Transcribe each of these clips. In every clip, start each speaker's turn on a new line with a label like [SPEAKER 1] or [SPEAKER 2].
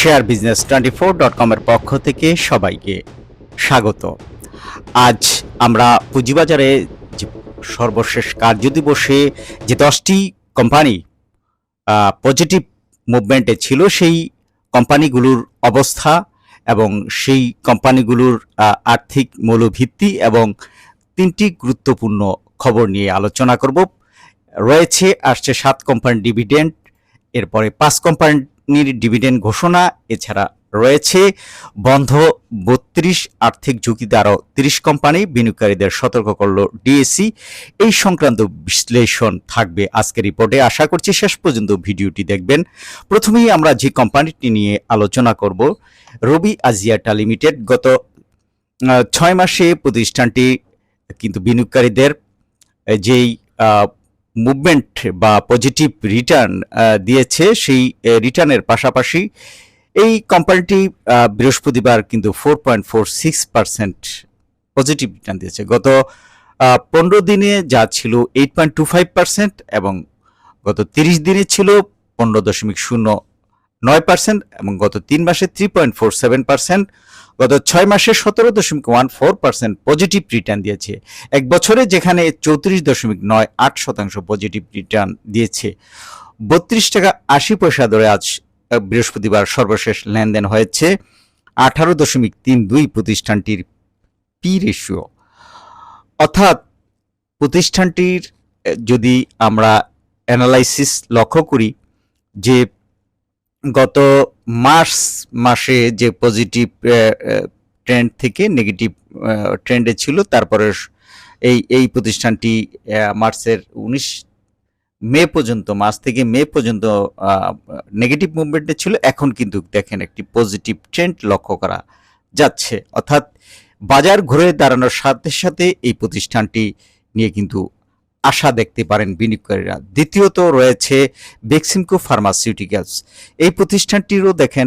[SPEAKER 1] Share business 24.com এর পক্ষ থেকে সবাইকে স্বাগত। আজ আমরা পুঁজিবাজারে যে সর্বশেষ কার্যদিবসে যে 10টি কোম্পানি পজিটিভ মুভমেন্টে ছিল, সেই কোম্পানিগুলোর অবস্থা এবং সেই কোম্পানিগুলোর আর্থিক মূলভিত্তি এবং 3টি গুরুত্বপূর্ণ খবর নিয়ে আলোচনা করব। আসছে 7 কোম্পানির ডিভিডেন্ড, এরপরে 5 কোম্পানির ডিভিডেন্ড ঘোষণা, এছাড়া রয়েছে বন্ধ 32 আর্থিক ঝুঁকিতে আরও 30 কোম্পানি, বিনিয়োগকারীদের সতর্ক করল ডিএসসি। এই সংক্রান্ত বিশ্লেষণ থাকবে আজকের রিপোর্টে। আশা করছি শেষ পর্যন্ত ভিডিওটি দেখবেন। প্রথমেই আমরা যে কোম্পানিটি নিয়ে আলোচনা করব, রবি আজিয়াটা লিমিটেড। গত 6 মাসে প্রতিষ্ঠানটি কিন্তু বিনিয়োগকারীদের যেই মুভমেন্ট বা পজিটিভ রিটার্ন দিয়েছে, সেই রিটার্নের পাশাপাশি এই কোম্পানিটি বৃহস্পতিবার কিন্তু 4.46% পজিটিভ রিটার্ন দিয়েছে। গত 15 দিনে যা ছিল 8.25% এবং গত 30 দিনে ছিল 15.09% এবং গত 3 মাসে 3.47%, গত 6 মাসে 17.14% পজিটিভ রিটার্ন দিয়েছে। এক বছরে যেখানে 34.98% পজিটিভ রিটার্ন দিয়েছে। 32 টাকা 80 পয়সা ধরে আজ বৃহস্পতিবার সর্বশেষ লেনদেন হয়েছে। 18.32 প্রতিষ্ঠানটির পি রেশিও, অর্থাৎ প্রতিষ্ঠানটির যদি আমরা অ্যানালাইসিস লক্ষ্য করি যে গত মাসে যে পজিটিভ ট্রেন্ড থেকে নেগেটিভ ট্রেন্ডে ছিল, তারপরে এই প্রতিষ্ঠানটি মার্চ থেকে মে পর্যন্ত নেগেটিভ মুভমেন্টে ছিল। এখন কিন্তু দেখেন একটি পজিটিভ ট্রেন্ড লক্ষ্য করা যাচ্ছে, অর্থাৎ বাজার ঘুরে দাঁড়ানোর সাথে সাথে এই প্রতিষ্ঠানটি নিয়ে কিন্তু আশা দেখতে পারেন বিনিয়োগকারীরা। দ্বিতীয়ত রয়েছে বেক্সিমকো ফার্মাসিউটিক্যালস। এই প্রতিষ্ঠানটিরও দেখেন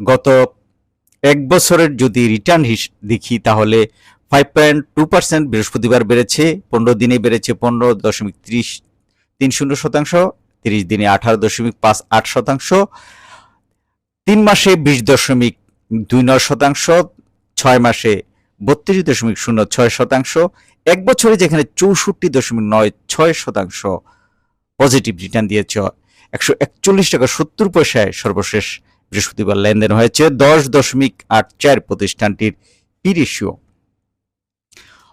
[SPEAKER 1] গত এক বছরের যদি রিটার্ন দেখি তাহলে 5.2% বৃহস্পতিবার বেড়েছে, 15 দিনে বেড়েছে 15.30%, 30 দিনে 18.58%, 3 মাসে 20.29%, 6 মাসে 32.06%, এক বছরে যেখানে 64.96% পজিটিভ রিটার্ন দিয়েছে। 141 টাকা 70 পয়সায় সর্বশেষ বৃহস্পতিবার লেনদেন হয়েছে। 10.84 প্রতিষ্ঠানটির পি রেশিও।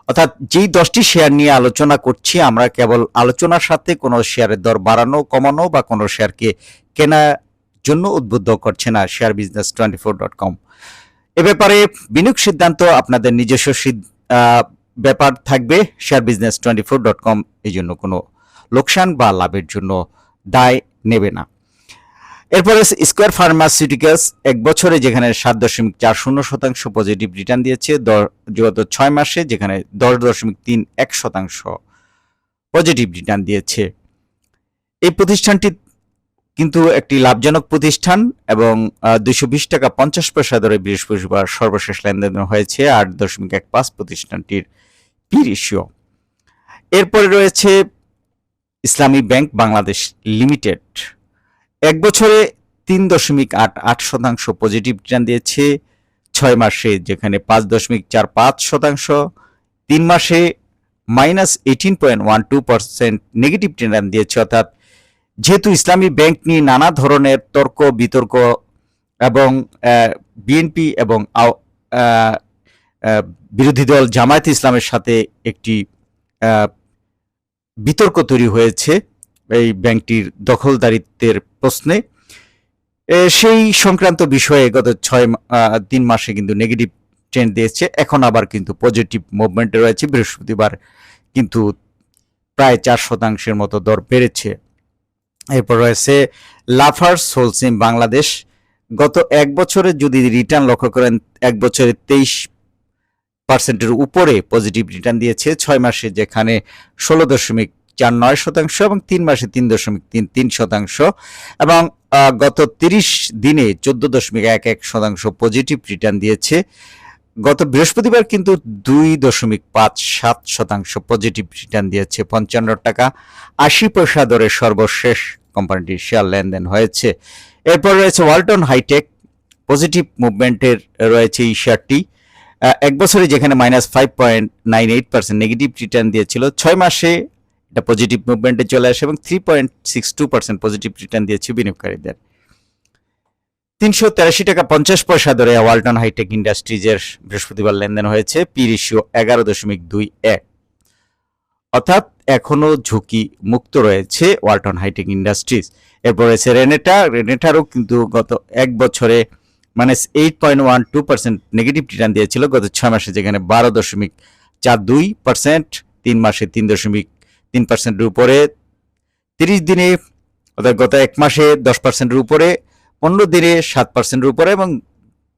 [SPEAKER 1] অর্থাৎ যেই 10টি শেয়ার নিয়ে আলোচনা করছি, আমরা কেবল আলোচনার সাথে কোনো শেয়ারের দর বাড়ানো কমানো বা কোনো শেয়ারকে কেনার জন্য উদ্বুদ্ধ করছে না শেয়ার বিজনেস 24.com। এ ব্যাপারে বিনিয়োগ সিদ্ধান্ত আপনাদের নিজস্ব ব্যাপার থাকবে। শেয়ার বিজনেস 24.com এই জন্য কোনো লোকসান বা লাভের জন্য দায় নেবে না। এরপরে স্কয়ার ফার্মাসিউটিক্যালস, এক বছরে যেখানে 7.40% পজিটিভ রিটার্ন দিয়েছে, গত 6 মাসে যেখানে 10.31% পজিটিভ রিটার্ন দিয়েছে। এই প্রতিষ্ঠানটি কিন্তু একটি লাভজনক প্রতিষ্ঠান এবং 220 টাকা 50 পয়সা ধরে বৃহস্পতিবার সর্বশেষ লেনদেন হয়েছে। 8.15 প্রতিষ্ঠানটির পি রেশিও। এরপরে রয়েছে ইসলামী ব্যাংক বাংলাদেশ লিমিটেড। এক বছরে 3.88% পজিটিভ রিটার্ন দিয়েছে, 6 মাসে যেখানে 5.45%, 3 মাসে -18.12% নেগেটিভ রিটার্ন দিয়েছে। অর্থাৎ যেহেতু ইসলামী ব্যাংক নিয়ে নানা ধরনের তর্ক বিতর্ক এবং বিএনপি এবং বিরোধী দল জামায়াত ইসলামের সাথে একটি বিতর্ক তৈরি হয়েছে এই ব্যাংকটির দখলদারিত্বের প্রশ্নে, সেই সংক্রান্ত বিষয়ে গত 3 মাসে কিন্তু নেগেটিভ ট্রেন্ড দিয়েছে। এখন আবার কিন্তু পজিটিভ মুভমেন্টে রয়েছে। বৃহস্পতিবার কিন্তু প্রায় 4% মতো দর বেড়েছে। এরপর রয়েছে লাফার্স হোলসিম বাংলাদেশ। গত এক বছরে যদি রিটার্ন লক্ষ্য করেন, এক বছরে 23% উপরে পজিটিভ রিটার্ন দিয়েছে। 6 মাসে যেখানে 16.49% এবং 3 মাসে 3.33% এবং গত 30 দিনে 14.11% পজিটিভ রিটার্ন দিয়েছে। গত বৃহস্পতিবার কিন্তু 2.57% পজিটিভ রিটার্ন দিয়েছে। 55 টাকা 80 পয়সা দরে সর্বশেষ কোম্পানিটির শেয়ার লেনদেন হয়েছে। এরপর রয়েছে ওয়ালটন হাইটেক। পজিটিভ মুভমেন্টের রয়েছে এই শেয়ারটি। এক বছরে যেখানে -5.98% নেগেটিভ রিটার্ন দিয়েছিল, 6 মাসে এটা পজিটিভ মুভমেন্টে চলে আসে এবং 3.62% পজিটিভ রিটার্ন দিয়েছে বিনিয়োগকারীদের। 383.50 দরে ওয়ালটন হাইটেক ইন্ডাস্ট্রিজের বৃহস্পতিবার লেনদেন হয়েছে। পি রেশিও 11.21, অর্থাৎ এখনো ঝুঁকি মুক্ত রয়েছে ওয়ালটন হাইটেক ইন্ডাস্ট্রিজ। এরপর রয়েছে রেনেটারও কিন্তু গত এক বছরে -8.12% নেগেটিভ রিটার্ন দিয়েছিল গত 6 মাসে, যেখানে 12.42%, 3 মাসে 3.3%-এর উপরে, 30 দিনে অর্থাৎ গত এক মাসে 10%-এর উপরে, 15 দিনে 7%-এর উপরে এবং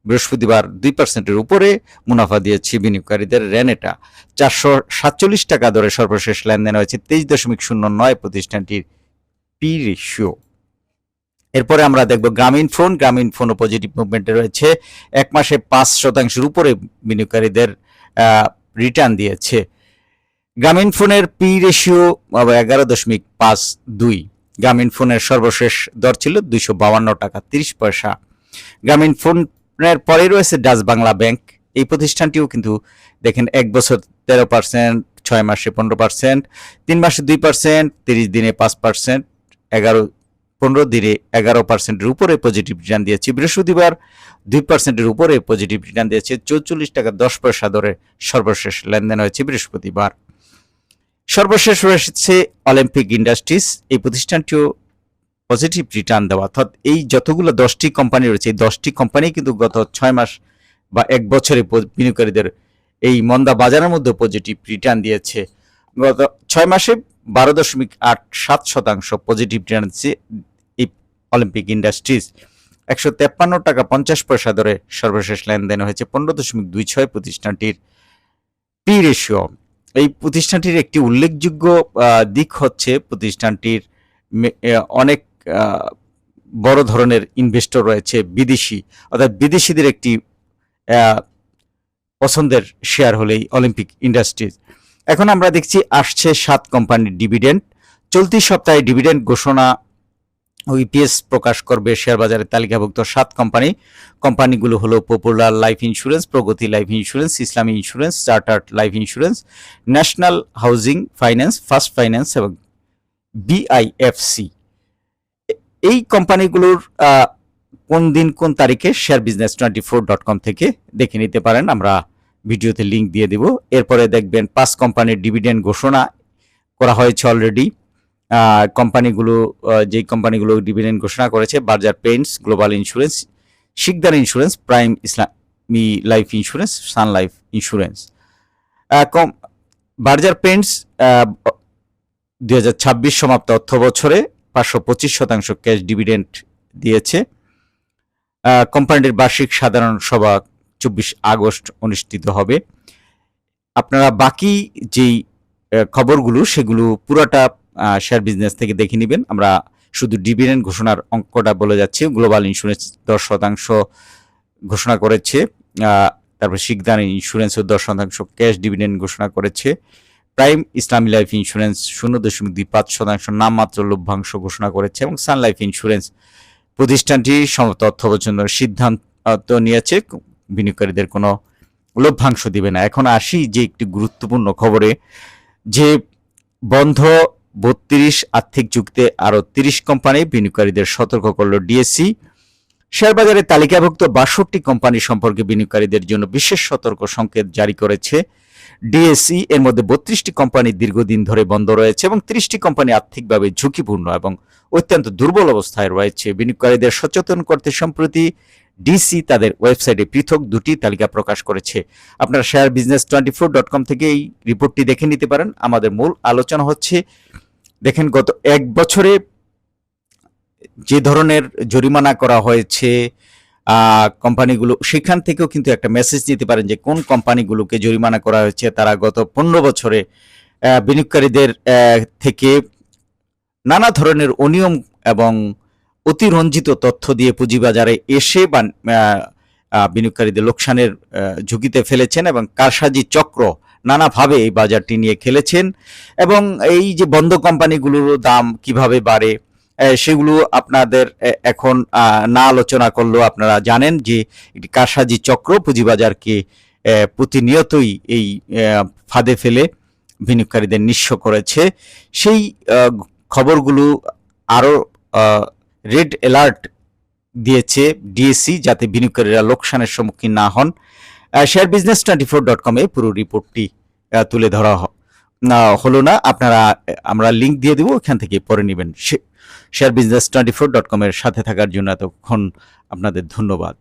[SPEAKER 1] বৃহস্পতিবার 2%-এর উপরে মুনাফা দিয়েছে বিনিয়োগকারীদের। রেনেটা 447 টাকা দরে সর্বশেষ লেনদেন হয়েছে, 23.09 প্রতিষ্ঠানটির পি রেশিও। এরপরে আমরা দেখব গ্রামীণ ফোনও পজিটিভ মুভমেন্টে রয়েছে। এক মাসে 5% উপরে বিনিয়োগকারীদের রিটার্ন দিয়েছে। গ্রামীণ ফোনের পি রেশিও 11.52। গ্রামীণ ফোনের সর্বশেষ দর ছিল 252 টাকা 30 পয়সা। গ্রামীণ ফোনের পরে রয়েছে ডাচ বাংলা ব্যাংক। এই প্রতিষ্ঠানটিও কিন্তু দেখেন এক বছর 13%, 6 মাসে 15%, 3 মাসে 2%, 30 দিনে 5%, 15 দিনে 11%-এর উপরে পজিটিভ রিটার্ন দিয়েছে। বৃহস্পতিবার 2%-এর উপরে পজিটিভ রিটার্ন দিয়েছে। 44 টাকা 10 পয়সা দরে সর্বশেষ লেনদেন হয়েছে বৃহস্পতিবার। সর্বশেষ রয়েছে অলিম্পিক ইন্ডাস্ট্রিজ। এই প্রতিষ্ঠানটিও পজিটিভ রিটার্ন দেওয়া, অর্থাৎ এই যতগুলো 10টি কোম্পানি রয়েছে, এই 10টি কোম্পানি কিন্তু গত 6 মাস বা এক বছরে বিনিয়োগকারীদের এই মন্দা বাজারের মধ্যে পজিটিভ রিটার্ন দিয়েছে। গত 6 মাসে 12.87% পজিটিভ রিটার্ন দিচ্ছে এই অলিম্পিক ইন্ডাস্ট্রিজ। 153 টাকা 50 পয়সা দরে সর্বশেষ লেনদেন হয়েছে। 15.26 প্রতিষ্ঠানটির পি রেশিও। এই প্রতিষ্ঠানটির একটি উল্লেখযোগ্য দিক হচ্ছে প্রতিষ্ঠানটির অনেক বড় ধরনের ইনভেস্টর রয়েছে বিদেশি, অর্থাৎ বিদেশিদের একটি পছন্দের শেয়ার হলেই অলিম্পিক ইন্ডাস্ট্রিজ। এখন আমরা দেখছি আসছে 7 কোম্পানির ডিভিডেন্ড। চলতি সপ্তাহে ডিভিডেন্ড ঘোষণা ও ইপিএস প্রকাশ করবে শেয়ার বাজারে তালিকাভুক্ত 7 কোম্পানিগুলো হলো পপুলার লাইফ ইন্স্যুরেন্স, প্রগতি লাইফ ইন্স্যুরেন্স, ইসলামী insurance, chartered life insurance, national housing finance, first finance এবং বিআইএফসি। এই কোম্পানিগুলোর কোন দিন কোন তারিখে sharebusiness24.com থেকে দেখে নিতে পারেন, আমরা ভিডিওতে লিংক দিয়ে দেব। এরপরে দেখবেন 5 কোম্পানির ডিভিডেন্ড ঘোষণা করা হয়েছে অলরেডি। কোম্পানিগুলো যেই কোম্পানিগুলো ডিভিডেন্ড ঘোষণা করেছে: Berger Paints, Global Insurance, Sikder Insurance, Prime Islami Life Insurance, Sun Life Insurance. Berger Paints 2026 সমাপ্ত অর্থ বছরে 525% ক্যাশ ডিভিডেন্ড দিয়েছে। কোম্পানিটির বার্ষিক সাধারণ সভা 24 আগস্ট অনুষ্ঠিত হবে। আপনারা বাকি যেই খবরগুলো সেগুলো পুরোটা শেয়ার বিজনেস থেকে দেখে নেবেন। আমরা শুধু ডিভিডেন্ড ঘোষণার অঙ্কটা বলে যাচ্ছি। গ্লোবাল ইন্স্যুরেন্স 10% ঘোষণা করেছে, তারপর শিকদার ইন্স্যুরেন্সও 10% ক্যাশ ডিভিডেন্ড ঘোষণা করেছে। প্রাইম ইসলামী লাইফ ইন্স্যুরেন্স 0.25% নামমাত্র লভ্যাংশ ঘোষণা করেছে এবং সান লাইফ ইন্স্যুরেন্স প্রতিষ্ঠানটি সমাপ্ত অর্থ বছরের সিদ্ধান্ত নিয়েছে বিনিয়োগকারীদের কোনো লভ্যাংশ দিবে না। এখন আসি যে একটি গুরুত্বপূর্ণ খবরে, যে বন্ধ 32 আর্থিক যুক্তিতে আরও 30 কোম্পানি, বিনিয়োগকারীদের সতর্ক করল ডিএসসি। শেয়ার বাজারে তালিকাভুক্ত 62 কোম্পানি সম্পর্কে বিনিয়োগকারীদের জন্য বিশেষ সতর্ক সংকেত জারি করেছে ডিএসসি। এর মধ্যে 32টি কোম্পানি দীর্ঘদিন ধরে বন্ধ রয়েছে এবং 30টি কোম্পানি আর্থিকভাবে ঝুঁকিপূর্ণ এবং অত্যন্ত দুর্বল অবস্থায় রয়েছে। বিনিয়োগকারীদের সচেতন করতে সম্প্রতি ডিসি তাদের ওয়েবসাইটে পৃথক 2টি তালিকা প্রকাশ করেছে। আপনারা sharebusiness24.com থেকে এই রিপোর্টটি দেখে নিতে পারেন। আমাদের মূল আলোচনা হচ্ছে, দেখেন গত এক বছরে যে ধরনের জরিমানা করা হয়েছে কোম্পানিগুলো, সেখান থেকেও কিন্তু একটা মেসেজ দিতে পারেন যে কোন কোম্পানিগুলোকে জরিমানা করা হয়েছে তারা গত 15 বছরে বিনিয়োগকারীদের থেকে নানা ধরনের অনিয়ম এবং অতিরঞ্জিত তথ্য দিয়ে পুঁজিবাজারে এসে বা বিনিয়োগকারীদের লোকসানের ঝুঁকিতে ফেলেছেন এবং কারসাজি চক্র নানাভাবে এই বাজারটি নিয়ে খেলেছেন। এবং এই যে বন্ধ কোম্পানিগুলোর দাম কিভাবে বাড়ে সেগুলো আপনাদের এখন না আলোচনা করলেও আপনারা জানেন যে একটি কারসাজি চক্র পুঁজিবাজারকে প্রতিনিয়তই এই ফাঁদে ফেলে বিনিয়োগকারীদের নিঃস্ব করেছে। সেই খবরগুলো আরও রেড অ্যালার্ট দিয়েছে ডিএসসি, যাতে বিনিয়োগকারীরা লোকসানের সম্মুখীন না হন। শেয়ার বিজনেস 24.com-এ পুরো রিপোর্টটি তুলে ধরা হলো না, আমরা লিঙ্ক দিয়ে দেবো, ওখান থেকে পড়ে নেবেন। শেয়ার বিজনেস 24.com-এর সাথে থাকার জন্য এতক্ষণ আপনাদের ধন্যবাদ।